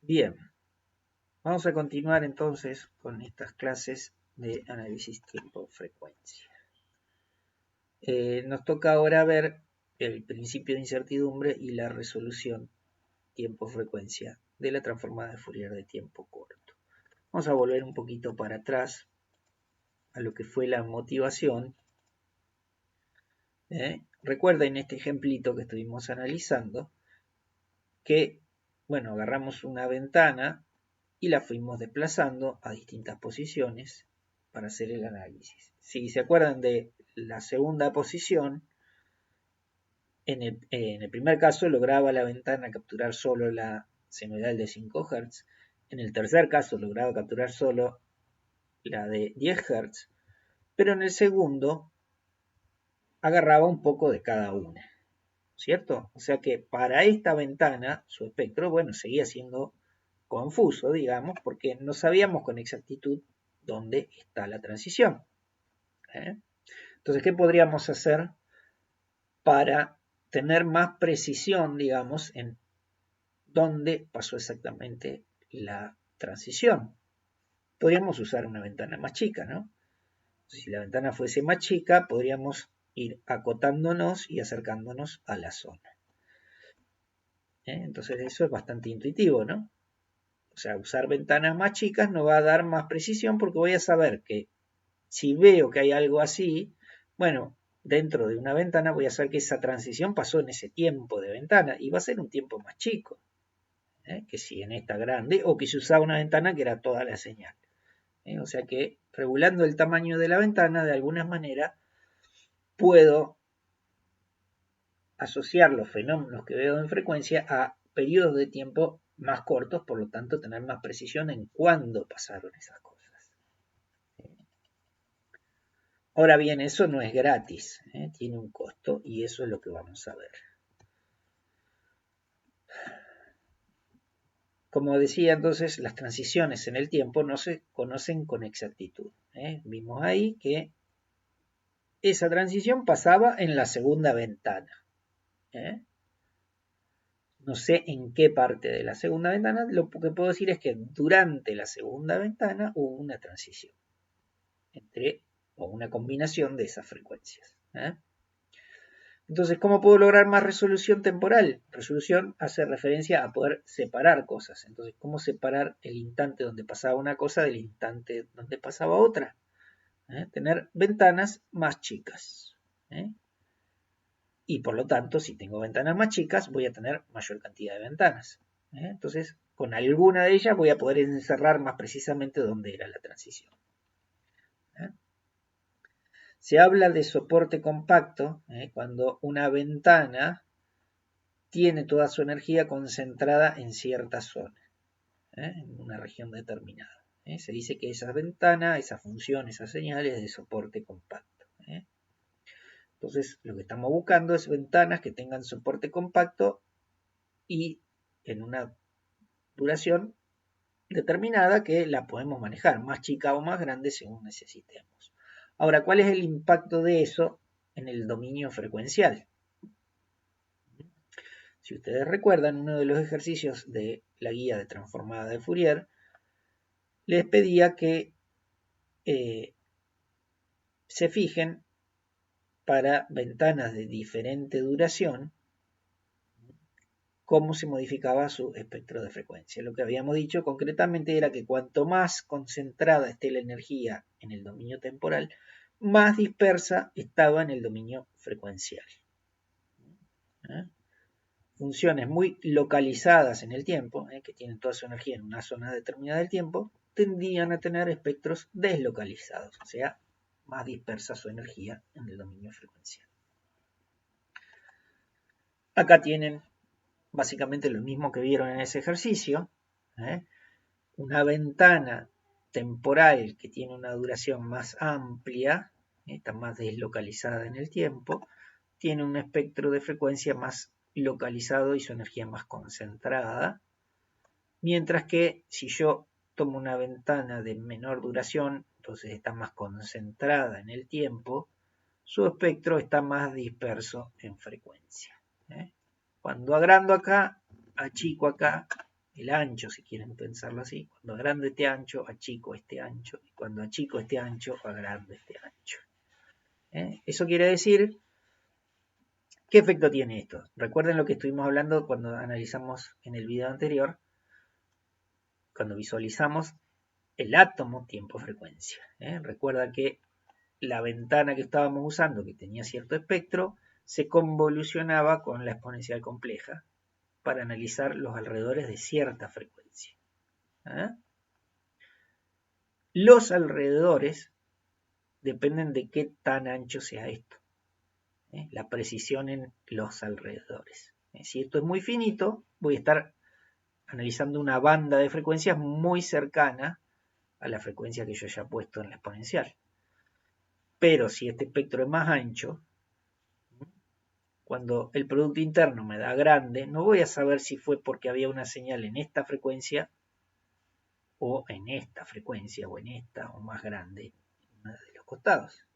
Bien, vamos a continuar entonces con estas clases de análisis tiempo-frecuencia. Nos toca ahora ver el principio de incertidumbre y la resolución tiempo-frecuencia de la transformada de Fourier de tiempo corto. Vamos a volver un poquito para atrás a lo que fue la motivación. Recuerden este ejemplito que estuvimos analizando, que, bueno, agarramos una ventana y la fuimos desplazando a distintas posiciones para hacer el análisis. Si se acuerdan de la segunda posición, en el primer caso lograba la ventana capturar solo la senoidal de 5 Hz, en el tercer caso lograba capturar solo la de 10 Hz, pero en el segundo agarraba un poco de cada una, ¿cierto? O sea que para esta ventana su espectro, bueno, seguía siendo confuso, digamos, porque no sabíamos con exactitud dónde está la transición. Entonces, ¿qué podríamos hacer para tener más precisión, digamos, en dónde pasó exactamente la transición? Podríamos usar una ventana más chica, ¿no? Si la ventana fuese más chica, podríamos ir acotándonos y acercándonos a la zona. Entonces, eso es bastante intuitivo, ¿no? O sea, usar ventanas más chicas nos va a dar más precisión porque voy a saber que si veo que hay algo así, bueno, dentro de una ventana voy a saber que esa transición pasó en ese tiempo de ventana y va a ser un tiempo más chico que si en esta grande o que si usaba una ventana que era toda la señal. O sea que regulando el tamaño de la ventana, de alguna manera, puedo asociar los fenómenos que veo en frecuencia a periodos de tiempo más cortos, por lo tanto tener más precisión en cuándo pasaron esas cosas. Ahora bien, eso no es gratis, tiene un costo y eso es lo que vamos a ver. Como decía entonces, las transiciones en el tiempo no se conocen con exactitud. Vimos ahí que esa transición pasaba en la segunda ventana. No sé en qué parte de la segunda ventana, lo que puedo decir es que durante la segunda ventana hubo una transición entre o una combinación de esas frecuencias. Entonces, ¿cómo puedo lograr más resolución temporal? Resolución hace referencia a poder separar cosas. Entonces, ¿cómo separar el instante donde pasaba una cosa del instante donde pasaba otra? Tener ventanas más chicas. Y por lo tanto, si tengo ventanas más chicas, voy a tener mayor cantidad de ventanas. Entonces, con alguna de ellas voy a poder encerrar más precisamente dónde era la transición. Se habla de soporte compacto cuando una ventana tiene toda su energía concentrada en cierta zona, en una región determinada. Se dice que esa ventana, esa función, esa señal es de soporte compacto. Entonces, lo que estamos buscando es ventanas que tengan soporte compacto y en una duración determinada que la podemos manejar, más chica o más grande según necesitemos. Ahora, ¿cuál es el impacto de eso en el dominio frecuencial? Si ustedes recuerdan, uno de los ejercicios de la guía de transformada de Fourier les pedía que se fijen para ventanas de diferente duración cómo se modificaba su espectro de frecuencia. Lo que habíamos dicho concretamente era que cuanto más concentrada esté la energía en el dominio temporal, más dispersa estaba en el dominio frecuencial. Funciones muy localizadas en el tiempo, que tienen toda su energía en una zona determinada del tiempo, tendían a tener espectros deslocalizados, o sea, más dispersa su energía en el dominio frecuencial. Acá tienen básicamente lo mismo que vieron en ese ejercicio, una ventana temporal que tiene una duración más amplia, está más deslocalizada en el tiempo, tiene un espectro de frecuencia más localizado y su energía más concentrada, mientras que si yo tomo una ventana de menor duración, entonces está más concentrada en el tiempo, su espectro está más disperso en frecuencia. Cuando agrando acá, achico acá, el ancho, si quieren pensarlo así. Cuando agrando este ancho, achico este ancho. Y cuando achico este ancho, agrando este ancho. Eso quiere decir, ¿qué efecto tiene esto? Recuerden lo que estuvimos hablando cuando analizamos en el video anterior, cuando visualizamos el átomo tiempo-frecuencia. Recuerda que la ventana que estábamos usando, que tenía cierto espectro, se convolucionaba con la exponencial compleja para analizar los alrededores de cierta frecuencia. Los alrededores dependen de qué tan ancho sea esto. La precisión en los alrededores. Si esto es muy finito, voy a estar analizando una banda de frecuencias muy cercana a la frecuencia que yo haya puesto en la exponencial. Pero si este espectro es más ancho, cuando el producto interno me da grande, no voy a saber si fue porque había una señal en esta frecuencia o en esta frecuencia o en esta o más grande en uno de los costados.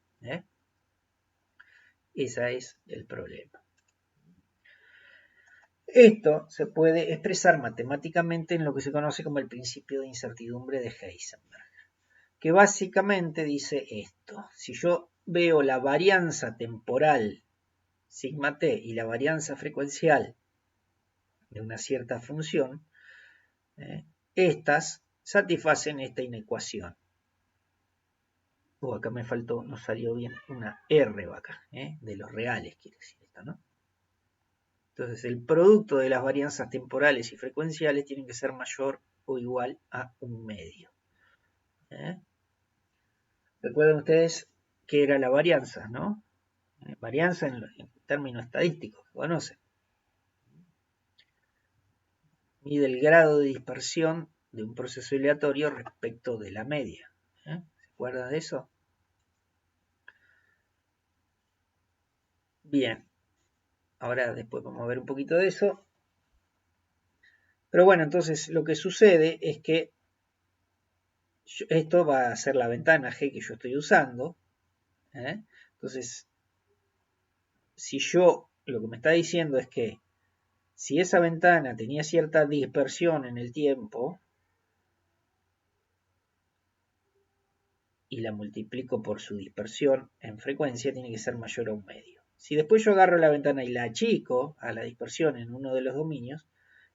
Ese es el problema. Esto se puede expresar matemáticamente en lo que se conoce como el principio de incertidumbre de Heisenberg, que básicamente dice esto: si yo veo la varianza temporal sigma t y la varianza frecuencial de una cierta función, estas satisfacen esta inecuación. Acá me faltó, no salió bien, una R acá, de los reales quiere decir esto, ¿no? Entonces el producto de las varianzas temporales y frecuenciales tiene que ser mayor o igual a 1/2. Recuerden ustedes qué era la varianza, ¿no? Varianza en términos estadísticos, que conocen. Mide el grado de dispersión de un proceso aleatorio respecto de la media. ¿Se acuerdan de eso? Bien. Ahora después vamos a ver un poquito de eso. Pero bueno, entonces lo que sucede es que esto va a ser la ventana G que yo estoy usando. Entonces, si yo lo que me está diciendo es que si esa ventana tenía cierta dispersión en el tiempo y la multiplico por su dispersión en frecuencia, tiene que ser mayor a 1/2. Si después yo agarro la ventana y la achico a la dispersión en uno de los dominios,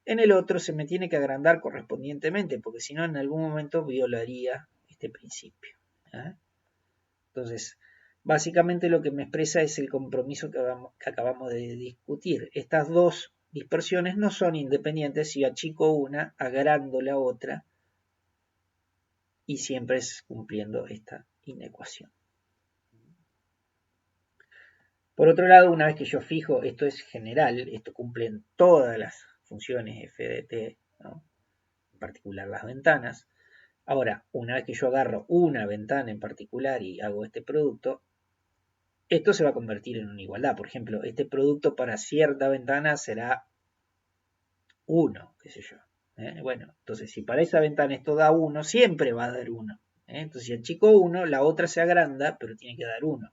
en el otro se me tiene que agrandar correspondientemente, porque si no en algún momento violaría este principio. Entonces, básicamente lo que me expresa es el compromiso que acabamos de discutir. Estas dos dispersiones no son independientes. Si achico una, agrando la otra, y siempre es cumpliendo esta inecuación. Por otro lado, una vez que yo fijo, esto es general, esto cumple en todas las funciones f de t, ¿no? En particular las ventanas. Ahora, una vez que yo agarro una ventana en particular y hago este producto, esto se va a convertir en una igualdad. Por ejemplo, este producto para cierta ventana será 1, qué sé yo. Bueno, entonces si para esa ventana esto da 1, siempre va a dar 1. Entonces si achico 1, la otra se agranda, pero tiene que dar 1.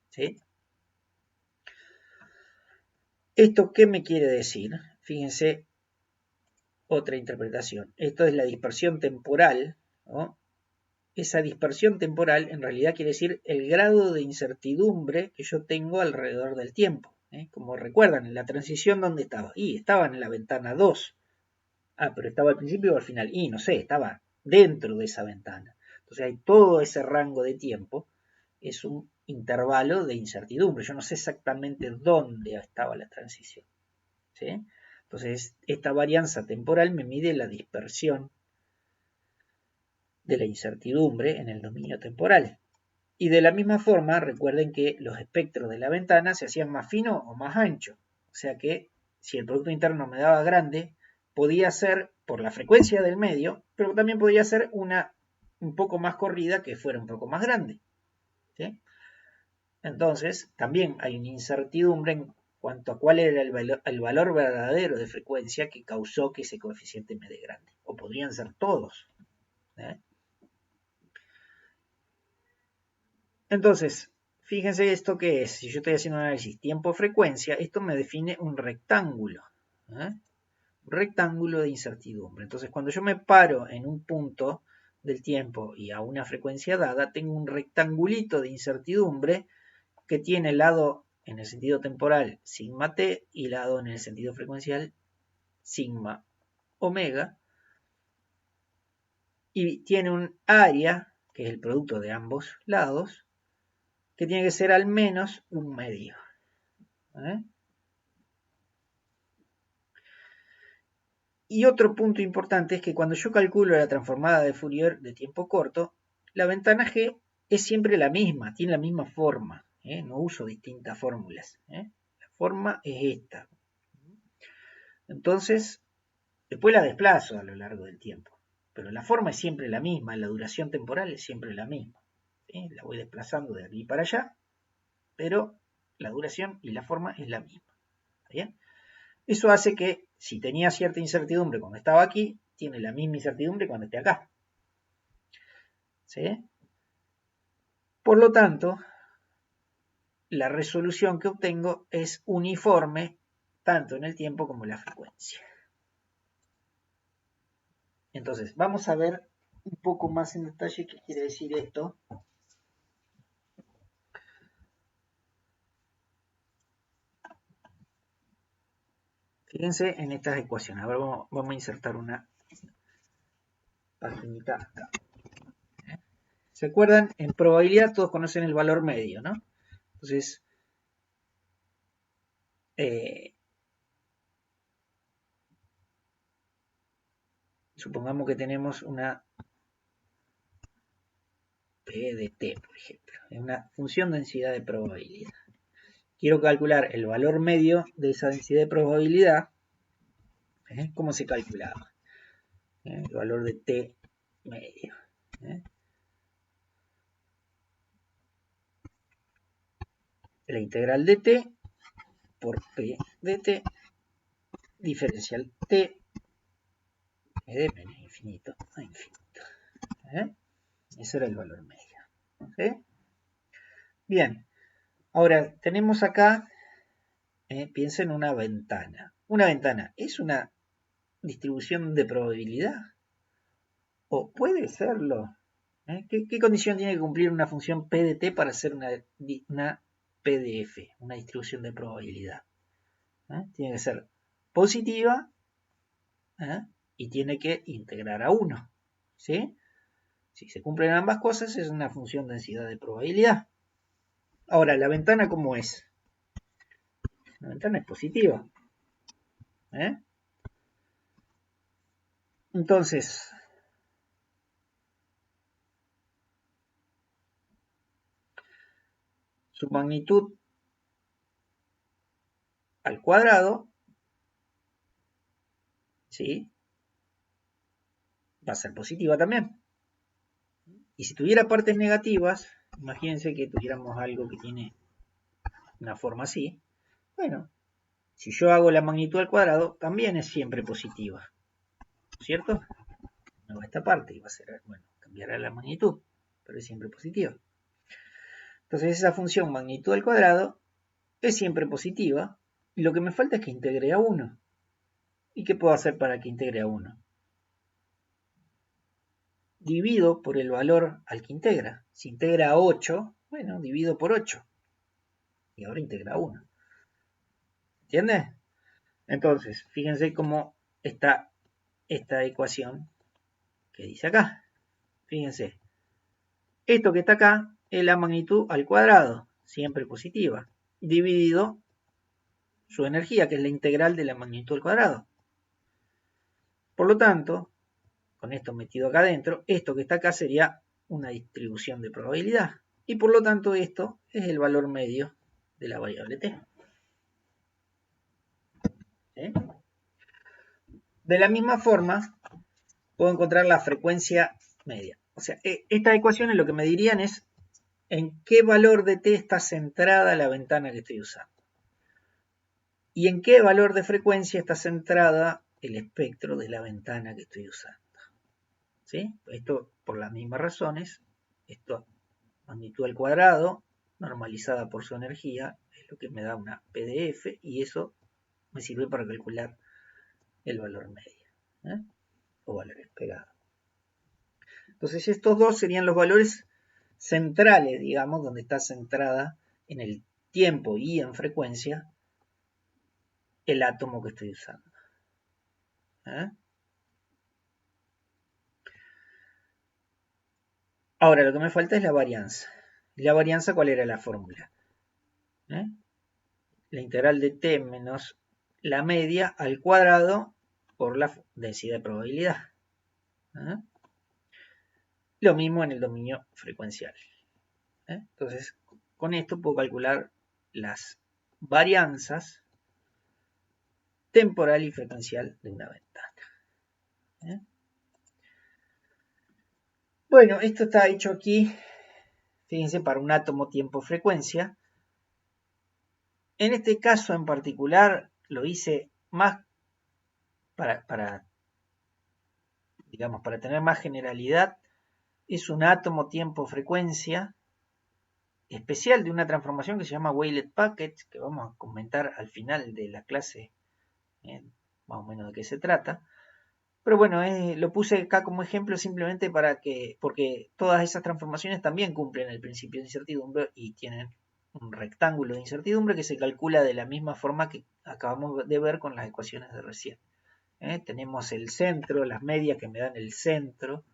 ¿Sí? ¿Esto qué me quiere decir? Fíjense, otra interpretación. Esto es la dispersión temporal, ¿no? Esa dispersión temporal en realidad quiere decir el grado de incertidumbre que yo tengo alrededor del tiempo. Como recuerdan, en la transición, ¿dónde estaba? Estaba en la ventana 2. Pero estaba al principio o al final. No sé, estaba dentro de esa ventana. Entonces hay todo ese rango de tiempo. Es un intervalo de incertidumbre. Yo no sé exactamente dónde estaba la transición. ¿Sí? Entonces, esta varianza temporal me mide la dispersión de la incertidumbre en el dominio temporal. Y de la misma forma, recuerden que los espectros de la ventana se hacían más finos o más anchos. O sea que si el producto interno me daba grande, podía ser por la frecuencia del medio, pero también podía ser una un poco más corrida que fuera un poco más grande. ¿Sí? Entonces, también hay una incertidumbre en cuanto a cuál era el valor verdadero de frecuencia que causó que ese coeficiente me dé grande. O podrían ser todos. Entonces, fíjense esto que es. Si yo estoy haciendo un análisis tiempo-frecuencia, esto me define un rectángulo. rectángulo de incertidumbre. Entonces, cuando yo me paro en un punto del tiempo y a una frecuencia dada, tengo un rectangulito de incertidumbre que tiene lado en el sentido temporal sigma t y lado en el sentido frecuencial sigma omega, y tiene un área, que es el producto de ambos lados, que tiene que ser al menos un medio. Y otro punto importante es que cuando yo calculo la transformada de Fourier de tiempo corto, la ventana G es siempre la misma, tiene la misma forma. No uso distintas fórmulas. La forma es esta. Entonces, después la desplazo a lo largo del tiempo. Pero la forma es siempre la misma, la duración temporal es siempre la misma. La voy desplazando de aquí para allá, pero la duración y la forma es la misma. ¿Está bien? Eso hace que, si tenía cierta incertidumbre cuando estaba aquí, tiene la misma incertidumbre cuando esté acá. ¿Sí? Por lo tanto, la resolución que obtengo es uniforme tanto en el tiempo como en la frecuencia. Entonces, vamos a ver un poco más en detalle qué quiere decir esto. Fíjense en estas ecuaciones. Ahora vamos a insertar una paginita acá. ¿Se acuerdan? En probabilidad todos conocen el valor medio, ¿no? Entonces, supongamos que tenemos una P de t, por ejemplo. Es una función de densidad de probabilidad. Quiero calcular el valor medio de esa densidad de probabilidad. ¿Cómo se calculaba? El valor de t medio. La integral de t por p de t diferencial t de menos infinito a infinito. Ese era el valor medio. ¿Okay? Bien, ahora tenemos acá, piensen en una ventana. Una ventana es una distribución de probabilidad. ¿O puede serlo? ¿Qué condición tiene que cumplir una función p de t para ser una PDF, una distribución de probabilidad? Tiene que ser positiva y tiene que integrar a 1. ¿Sí? Si se cumplen ambas cosas, es una función de densidad de probabilidad. Ahora, ¿la ventana cómo es? La ventana es positiva. Entonces, su magnitud al cuadrado, ¿sí?, va a ser positiva también. Y si tuviera partes negativas, imagínense que tuviéramos algo que tiene una forma así. Bueno, si yo hago la magnitud al cuadrado, también es siempre positiva. ¿Cierto? No, esta parte y va a ser, bueno, cambiará la magnitud, pero es siempre positiva. Entonces esa función magnitud al cuadrado es siempre positiva. Y lo que me falta es que integre a 1. ¿Y qué puedo hacer para que integre a 1? Divido por el valor al que integra. Si integra a 8, bueno, divido por 8. Y ahora integra a 1. ¿Entiendes? Entonces, fíjense cómo está esta ecuación que dice acá. Fíjense. Esto que está acá es la magnitud al cuadrado, siempre positiva, dividido su energía, que es la integral de la magnitud al cuadrado. Por lo tanto, con esto metido acá adentro, esto que está acá sería una distribución de probabilidad. Y por lo tanto esto es el valor medio de la variable t. ¿Sí? De la misma forma, puedo encontrar la frecuencia media. O sea, estas ecuaciones lo que me dirían es en qué valor de t está centrada la ventana que estoy usando. Y en qué valor de frecuencia está centrada el espectro de la ventana que estoy usando. ¿Sí? Esto por las mismas razones, esto magnitud al cuadrado normalizada por su energía es lo que me da una PDF y eso me sirve para calcular el valor medio, o valores pegados. Entonces estos dos serían los valores centrales, digamos, donde está centrada en el tiempo y en frecuencia el átomo que estoy usando. Ahora, lo que me falta es la varianza. ¿La varianza cuál era la fórmula? La integral de t menos la media al cuadrado por la densidad de probabilidad. Lo mismo en el dominio frecuencial. Entonces, con esto puedo calcular las varianzas temporal y frecuencial de una ventana. Bueno, esto está hecho aquí, fíjense, para un átomo tiempo-frecuencia. En este caso en particular lo hice más para tener más generalidad. Es un átomo tiempo-frecuencia especial de una transformación que se llama Waylet-Packet, que vamos a comentar al final de la clase, más o menos de qué se trata. Pero bueno, lo puse acá como ejemplo simplemente porque todas esas transformaciones también cumplen el principio de incertidumbre y tienen un rectángulo de incertidumbre que se calcula de la misma forma que acabamos de ver con las ecuaciones de recién. Tenemos el centro, las medias que me dan el centro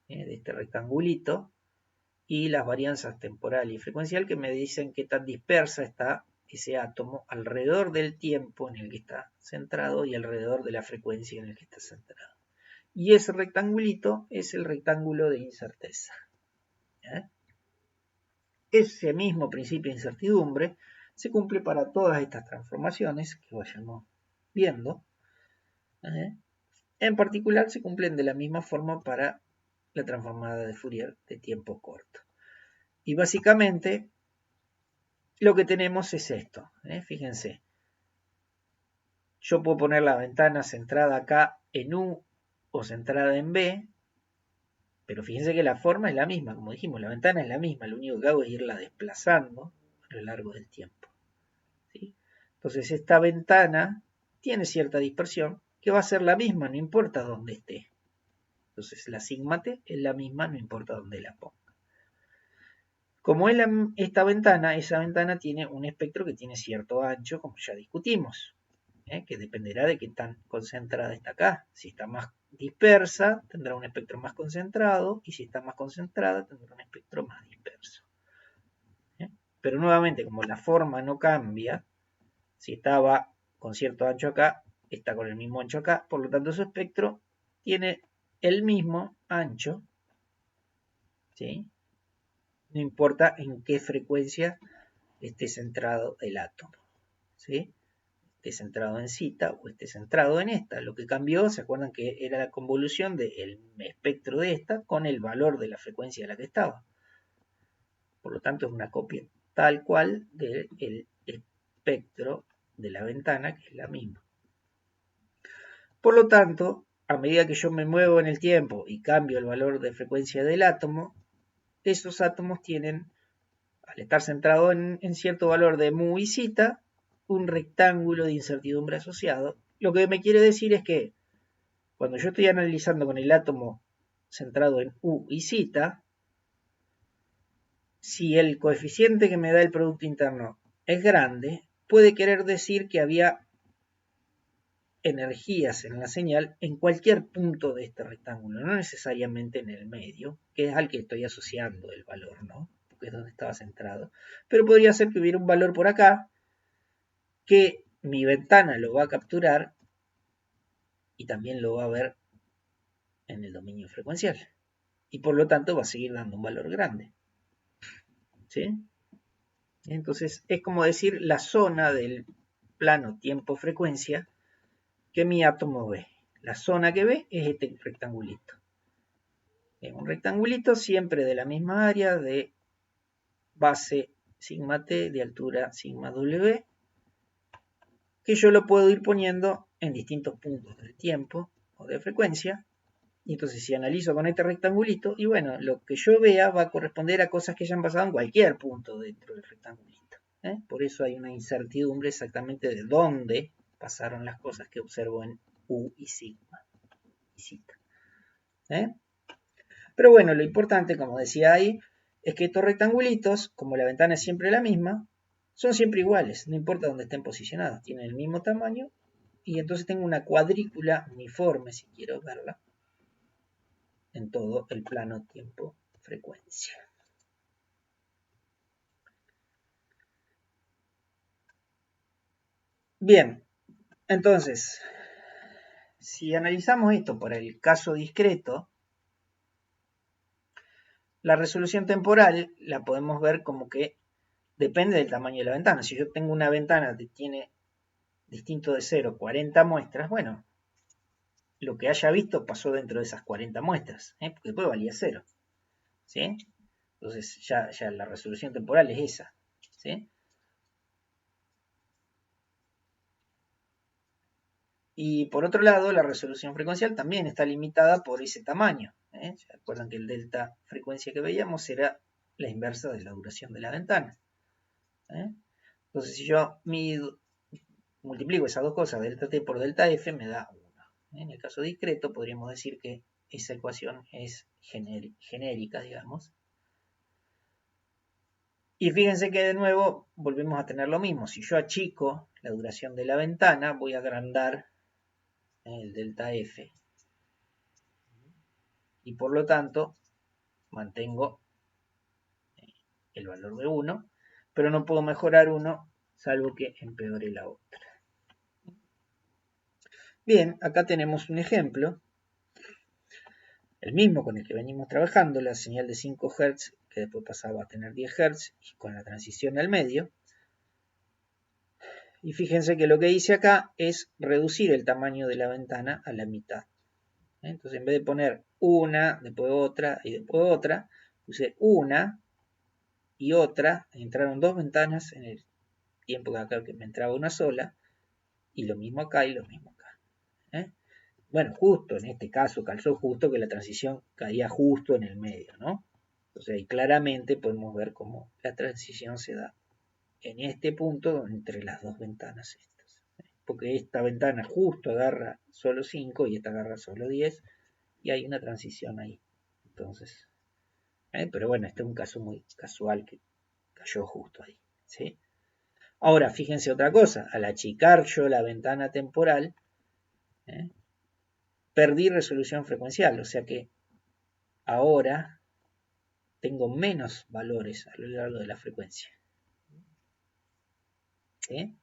de este rectangulito y las varianzas temporal y frecuencial que me dicen qué tan dispersa está ese átomo alrededor del tiempo en el que está centrado y alrededor de la frecuencia en el que está centrado. Y ese rectangulito es el rectángulo de incerteza. Ese mismo principio de incertidumbre se cumple para todas estas transformaciones que vayamos viendo. En particular se cumplen de la misma forma para la transformada de Fourier de tiempo corto. Y básicamente lo que tenemos es esto. Fíjense, yo puedo poner la ventana centrada acá en U o centrada en B, pero fíjense que la forma es la misma, como dijimos, la ventana es la misma, lo único que hago es irla desplazando a lo largo del tiempo. ¿Sí? Entonces esta ventana tiene cierta dispersión que va a ser la misma, no importa dónde esté. Entonces la sigma t es la misma, no importa dónde la ponga. Como es esta ventana, esa ventana tiene un espectro que tiene cierto ancho, como ya discutimos, que dependerá de qué tan concentrada está acá. Si está más dispersa, tendrá un espectro más concentrado, y si está más concentrada, tendrá un espectro más disperso. Pero nuevamente, como la forma no cambia, si estaba con cierto ancho acá, está con el mismo ancho acá, por lo tanto su espectro tiene el mismo ancho, ¿sí? No importa en qué frecuencia esté centrado el átomo, ¿sí? Esté centrado en cita o esté centrado en esta. Lo que cambió, ¿se acuerdan que era la convolución del espectro de esta con el valor de la frecuencia de la que estaba? Por lo tanto, es una copia tal cual del espectro de la ventana, que es la misma. Por lo tanto, a medida que yo me muevo en el tiempo y cambio el valor de frecuencia del átomo, esos átomos tienen, al estar centrados en cierto valor de mu y zeta, un rectángulo de incertidumbre asociado. Lo que me quiere decir es que cuando yo estoy analizando con el átomo centrado en u y zeta, si el coeficiente que me da el producto interno es grande, puede querer decir que había energías en la señal en cualquier punto de este rectángulo, no necesariamente en el medio, que es al que estoy asociando el valor, ¿no? Porque es donde estaba centrado. Pero podría ser que hubiera un valor por acá que mi ventana lo va a capturar y también lo va a ver en el dominio frecuencial. Y por lo tanto va a seguir dando un valor grande. ¿Sí? Entonces es como decir la zona del plano tiempo-frecuencia que mi átomo ve. La zona que ve es este rectangulito. Es un rectangulito siempre de la misma área de base sigma t de altura sigma w, que yo lo puedo ir poniendo en distintos puntos del tiempo o de frecuencia. Y entonces si analizo con este rectangulito, y bueno, lo que yo vea va a corresponder a cosas que hayan pasado en cualquier punto dentro del rectangulito. Por eso hay una incertidumbre exactamente de dónde pasaron las cosas que observo en U y sigma y zeta. Pero bueno, lo importante, como decía ahí, es que estos rectangulitos, como la ventana es siempre la misma, son siempre iguales, no importa dónde estén posicionados, tienen el mismo tamaño y entonces tengo una cuadrícula uniforme, si quiero verla, en todo el plano tiempo-frecuencia. Bien, entonces, si analizamos esto por el caso discreto, la resolución temporal la podemos ver como que depende del tamaño de la ventana. Si yo tengo una ventana que tiene distinto de 0, 40 muestras, bueno, lo que haya visto pasó dentro de esas 40 muestras, porque después valía 0. ¿Sí? Entonces ya la resolución temporal es esa. ¿Sí? Y por otro lado, la resolución frecuencial también está limitada por ese tamaño. ¿Se acuerdan que el delta frecuencia que veíamos era la inversa de la duración de la ventana? Entonces, si yo multiplico esas dos cosas, delta t por delta f, me da 1. En el caso discreto, podríamos decir que esa ecuación es genérica, digamos. Y fíjense que de nuevo volvemos a tener lo mismo. Si yo achico la duración de la ventana, voy a agrandar el delta f. Y por lo tanto, mantengo el valor de 1, pero no puedo mejorar 1 salvo que empeore la otra. Bien, acá tenemos un ejemplo, el mismo con el que venimos trabajando, la señal de 5 Hz, que después pasaba a tener 10 Hz, y con la transición al medio. Y fíjense que lo que hice acá es reducir el tamaño de la ventana a la mitad. Entonces, en vez de poner una, después otra y después otra, puse una y otra. Entraron dos ventanas en el tiempo que acá que me entraba una sola. Y lo mismo acá y lo mismo acá. Bueno, justo en este caso calzó justo que la transición caía justo en el medio, ¿no? Entonces ahí claramente podemos ver cómo la transición se da en este punto entre las dos ventanas estas. Porque esta ventana justo agarra solo 5 y esta agarra solo 10 y hay una transición ahí. Entonces, pero bueno, este es un caso muy casual que cayó justo ahí. ¿Sí? Ahora, fíjense otra cosa, al achicar yo la ventana temporal, perdí resolución frecuencial, o sea que ahora tengo menos valores a lo largo de la frecuencia. ¿Sí?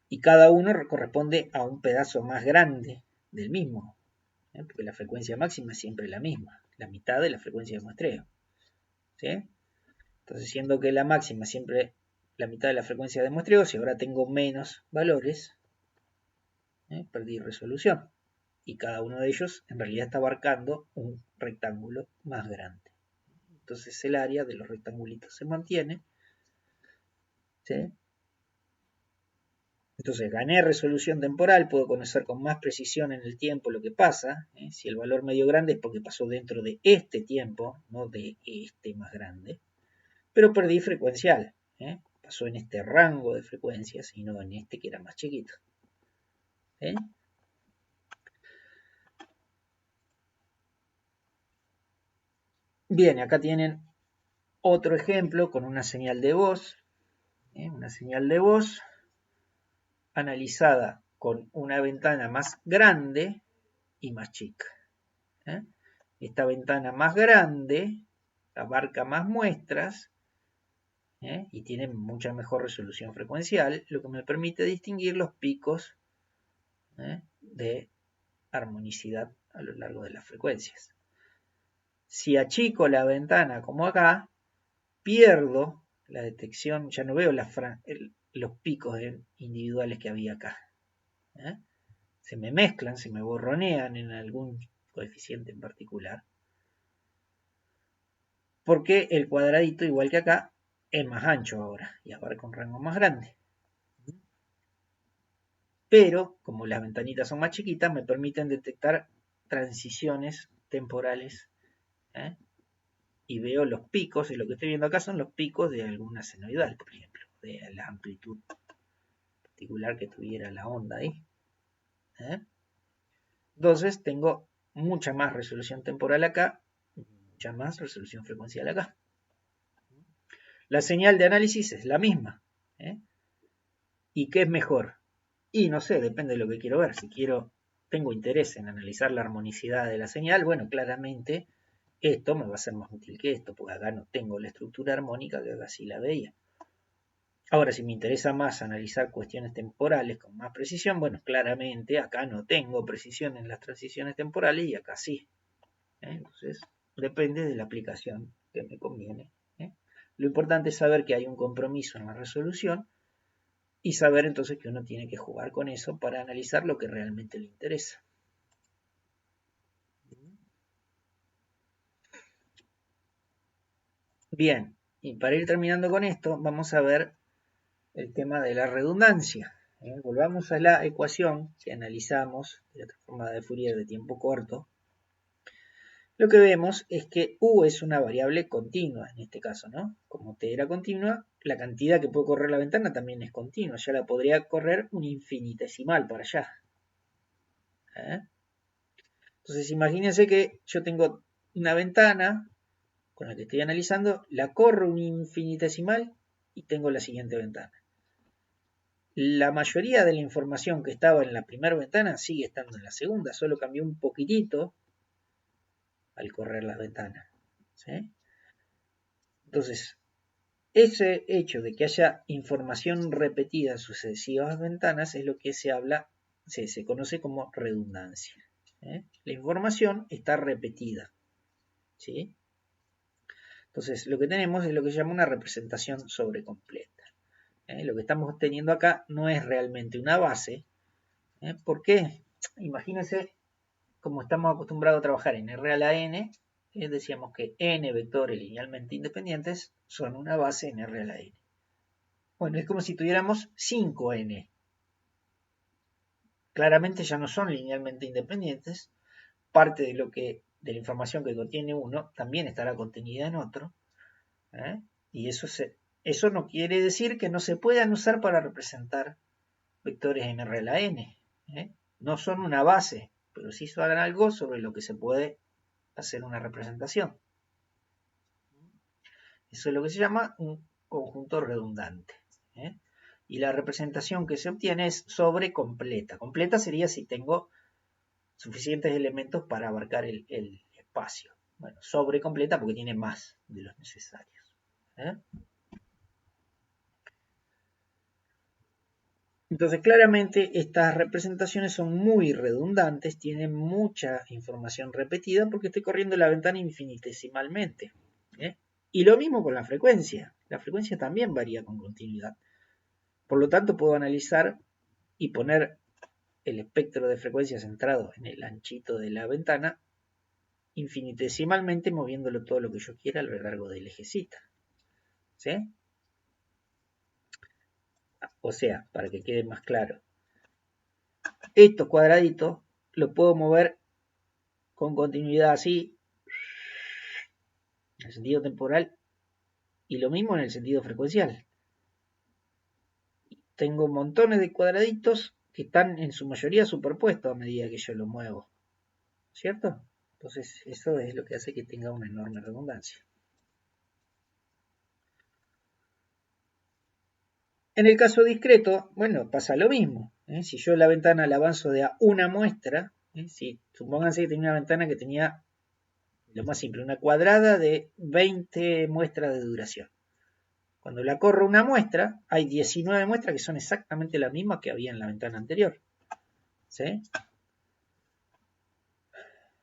Y cada uno corresponde a un pedazo más grande del mismo, porque la frecuencia máxima es siempre la misma, la mitad de la frecuencia de muestreo. ¿Sí? Entonces, siendo que la máxima siempre la mitad de la frecuencia de muestreo, si ahora tengo menos valores, perdí resolución. Y cada uno de ellos en realidad está abarcando un rectángulo más grande. Entonces el área de los rectangulitos se mantiene. ¿Sí? Entonces gané resolución temporal, puedo conocer con más precisión en el tiempo lo que pasa. Si el valor medio grande es porque pasó dentro de este tiempo, no de este más grande. Pero perdí frecuencial. Pasó en este rango de frecuencias y no en este que era más chiquito. Bien, acá tienen otro ejemplo con una señal de voz. Una señal de voz analizada con una ventana más grande y más chica. Esta ventana más grande abarca más muestras y tiene mucha mejor resolución frecuencial, lo que me permite distinguir los picos de armonicidad a lo largo de las frecuencias. Si achico la ventana como acá, pierdo la detección, ya no veo los picos individuales que había acá. Se me mezclan, se me borronean en algún coeficiente en particular. Porque el cuadradito, igual que acá, es más ancho ahora y abarca un rango más grande. Pero, como las ventanitas son más chiquitas, me permiten detectar transiciones temporales. Y veo los picos, y lo que estoy viendo acá son los picos de alguna senoidal, por ejemplo, de la amplitud particular que tuviera la onda ahí. ¿eh? Entonces tengo mucha más resolución temporal acá, mucha más resolución frecuencial acá. La señal de análisis es la misma. ¿eh? ¿Y qué es mejor? Y no sé, depende de lo que quiero ver. Si tengo interés en analizar la armonicidad de la señal, bueno, claramente esto me va a ser más útil que esto, porque acá no tengo la estructura armónica que acá sí la veía. Ahora, si me interesa más analizar cuestiones temporales con más precisión, bueno, claramente acá no tengo precisión en las transiciones temporales y acá sí. Entonces, depende de la aplicación que me conviene. Lo importante es saber que hay un compromiso en la resolución y saber entonces que uno tiene que jugar con eso para analizar lo que realmente le interesa. Bien, y para ir terminando con esto, vamos a ver el tema de la redundancia. Volvamos a la ecuación que analizamos de la transformada de Fourier de tiempo corto. Lo que vemos es que U es una variable continua en este caso, ¿no? Como T era continua, la cantidad que puede correr la ventana también es continua. Ya la podría correr un infinitesimal para allá. Entonces imagínense que yo tengo una ventana con la que estoy analizando, la corro un infinitesimal y tengo la siguiente ventana. La mayoría de la información que estaba en la primera ventana sigue estando en la segunda, solo cambió un poquitito al correr las ventanas. ¿sí? Entonces, ese hecho de que haya información repetida en sucesivas ventanas es lo que se conoce como redundancia. La información está repetida. ¿sí? Entonces, lo que tenemos es lo que se llama una representación sobrecompleta. Lo que estamos teniendo acá no es realmente una base. ¿Por qué? Imagínense, como estamos acostumbrados a trabajar en R a la n, decíamos que n vectores linealmente independientes son una base en R a la n. Bueno, es como si tuviéramos 5n. Claramente ya no son linealmente independientes. Parte de la información que contiene uno también estará contenida en otro. Y eso no quiere decir que no se puedan usar para representar vectores en R a la n. No son una base, pero sí son algo sobre lo que se puede hacer una representación. Eso es lo que se llama un conjunto redundante. Y la representación que se obtiene es sobrecompleta. Completa sería si tengo suficientes elementos para abarcar el espacio. Bueno, sobrecompleta porque tiene más de los necesarios. Entonces, claramente estas representaciones son muy redundantes, tienen mucha información repetida porque estoy corriendo la ventana infinitesimalmente. Y lo mismo con la frecuencia. La frecuencia también varía con continuidad. Por lo tanto, puedo analizar y poner el espectro de frecuencia centrado en el anchito de la ventana infinitesimalmente moviéndolo todo lo que yo quiera a lo largo del ejecita. ¿Sí? O sea, para que quede más claro, estos cuadraditos los puedo mover con continuidad así, en el sentido temporal, y lo mismo en el sentido frecuencial. Tengo montones de cuadraditos que están en su mayoría superpuestos a medida que yo lo muevo. ¿Cierto? Entonces eso es lo que hace que tenga una enorme redundancia. En el caso discreto, bueno, pasa lo mismo. Si yo la ventana la avanzo de a una muestra, supónganse que tenía una ventana que tenía, lo más simple, una cuadrada de 20 muestras de duración. Cuando la corro una muestra, hay 19 muestras que son exactamente las mismas que había en la ventana anterior. ¿Sí?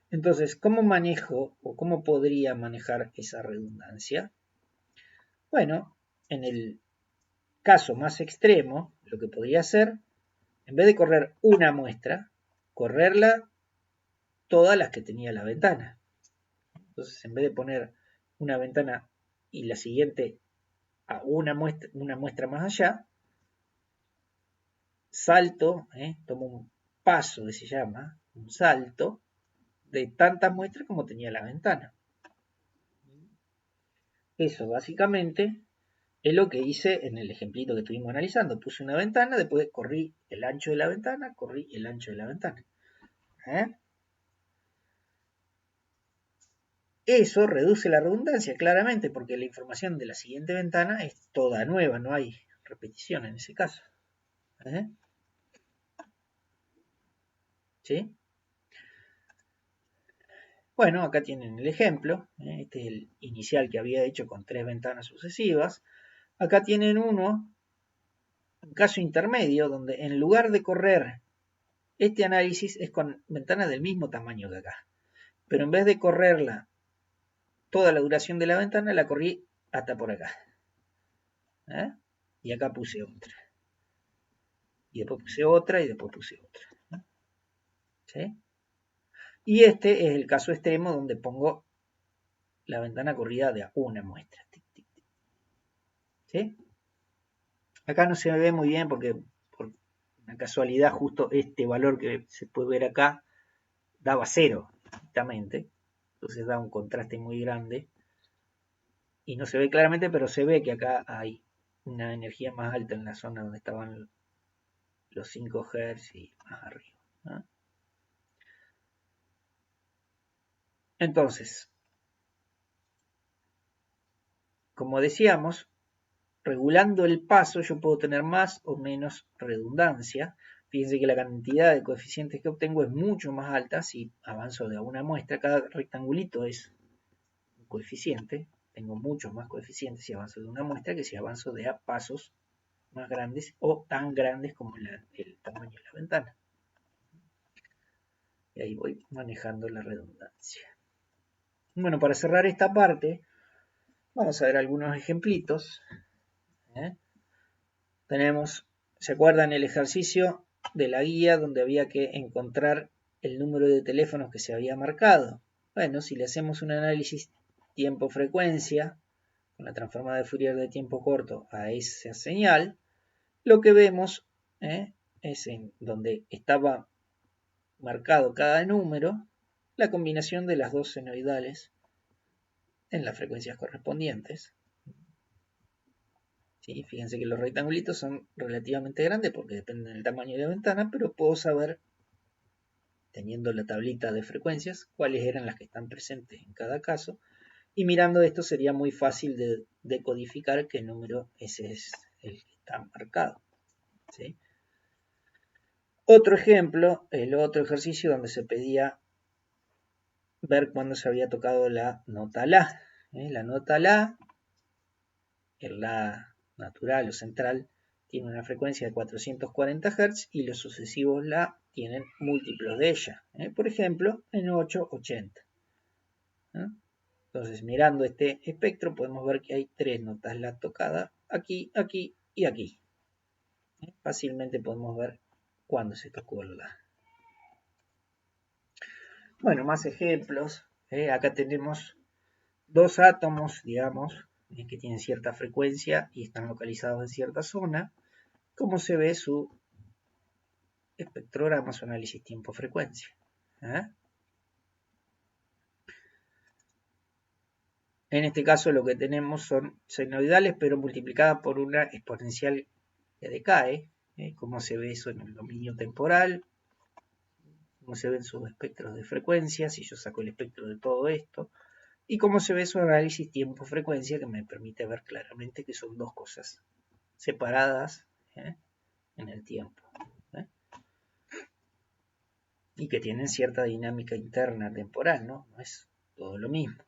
Entonces, ¿cómo manejo o cómo podría manejar esa redundancia? Bueno, en el caso más extremo, lo que podría hacer, en vez de correr una muestra, correrla todas las que tenía la ventana. Entonces, en vez de poner una ventana y la siguiente a una muestra más allá, salto, tomo un paso que se llama, un salto, de tantas muestras como tenía la ventana. Eso básicamente es lo que hice en el ejemplito que estuvimos analizando. Puse una ventana, después corrí el ancho de la ventana, corrí el ancho de la ventana. Eso reduce la redundancia, claramente, porque la información de la siguiente ventana es toda nueva, no hay repetición en ese caso. ¿Sí? Bueno, acá tienen el ejemplo. Este es el inicial que había hecho con 3 ventanas sucesivas. Acá tienen un caso intermedio, donde en lugar de correr este análisis es con ventanas del mismo tamaño que acá. Pero en vez de correrla toda la duración de la ventana, la corrí hasta por acá. Y acá puse otra. Y después puse otra y después puse otra. ¿Sí? Y este es el caso extremo donde pongo la ventana corrida de una muestra. ¿Sí? Acá no se ve muy bien porque por una casualidad justo este valor que se puede ver acá daba 0, exactamente. Entonces da un contraste muy grande. Y no se ve claramente, pero se ve que acá hay una energía más alta en la zona donde estaban los 5 Hz y más arriba. ¿No? Entonces, como decíamos, regulando el paso yo puedo tener más o menos redundancia. Fíjense que la cantidad de coeficientes que obtengo es mucho más alta si avanzo de una muestra. Cada rectangulito es un coeficiente. Tengo muchos más coeficientes si avanzo de una muestra que si avanzo de a pasos más grandes o tan grandes como el tamaño de la ventana. Y ahí voy manejando la redundancia. Bueno, para cerrar esta parte, vamos a ver algunos ejemplitos. Tenemos, ¿se acuerdan el ejercicio de la guía donde había que encontrar el número de teléfonos que se había marcado? Bueno, si le hacemos un análisis tiempo-frecuencia con la transformada de Fourier de tiempo corto a esa señal, lo que vemos es en donde estaba marcado cada número, la combinación de las dos senoidales en las frecuencias correspondientes. ¿Sí? Fíjense que los rectangulitos son relativamente grandes porque dependen del tamaño de la ventana, pero puedo saber, teniendo la tablita de frecuencias, cuáles eran las que están presentes en cada caso. Y mirando esto sería muy fácil de decodificar qué número ese es el que está marcado. ¿Sí? Otro ejemplo, el otro ejercicio donde se pedía ver cuándo se había tocado la nota La. La nota La, el La natural o central, tiene una frecuencia de 440 Hz y los sucesivos La tienen múltiplos de ella. Por ejemplo, en 880. Entonces, mirando este espectro, podemos ver que hay 3 notas La tocadas aquí, aquí y aquí. Fácilmente podemos ver cuándo se tocó el La. Bueno, más ejemplos. Acá tenemos 2 átomos, digamos, que tienen cierta frecuencia y están localizados en cierta zona. ¿Cómo se ve su espectrograma, su análisis tiempo-frecuencia? En este caso lo que tenemos son senoidales, pero multiplicadas por una exponencial que decae. ¿Cómo se ve eso en el dominio temporal? ¿Cómo se ven sus espectros de frecuencia? Si yo saco el espectro de todo esto. Y cómo se ve su análisis tiempo-frecuencia, que me permite ver claramente que son dos cosas separadas en el tiempo. Y que tienen cierta dinámica interna temporal, ¿no? No es todo lo mismo.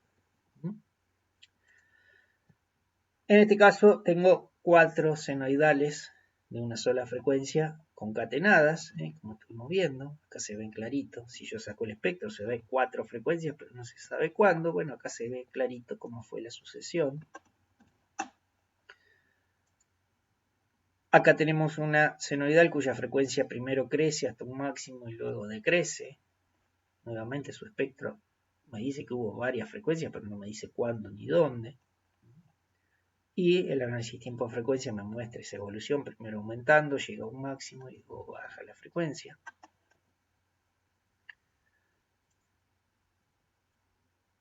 En este caso tengo 4 senoidales de una sola frecuencia concatenadas, como estuvimos viendo. Acá se ven clarito. Si yo saco el espectro se ve 4 frecuencias, pero no se sabe cuándo. Bueno, acá se ve clarito cómo fue la sucesión. Acá tenemos una senoidal cuya frecuencia primero crece hasta un máximo y luego decrece. Nuevamente su espectro me dice que hubo varias frecuencias, pero no me dice cuándo ni dónde. Y el análisis tiempo-frecuencia me muestra esa evolución, primero aumentando, llega a un máximo y luego baja la frecuencia.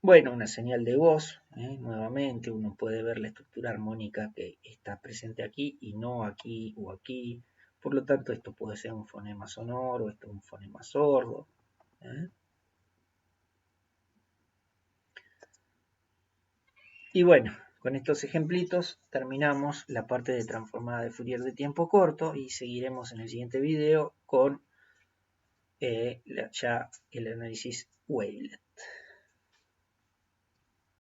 Bueno, una señal de voz, nuevamente uno puede ver la estructura armónica que está presente aquí y no aquí o aquí. Por lo tanto, esto puede ser un fonema sonoro, esto es un fonema sordo. Y bueno, con estos ejemplitos terminamos la parte de transformada de Fourier de tiempo corto y seguiremos en el siguiente video con ya el análisis wavelet.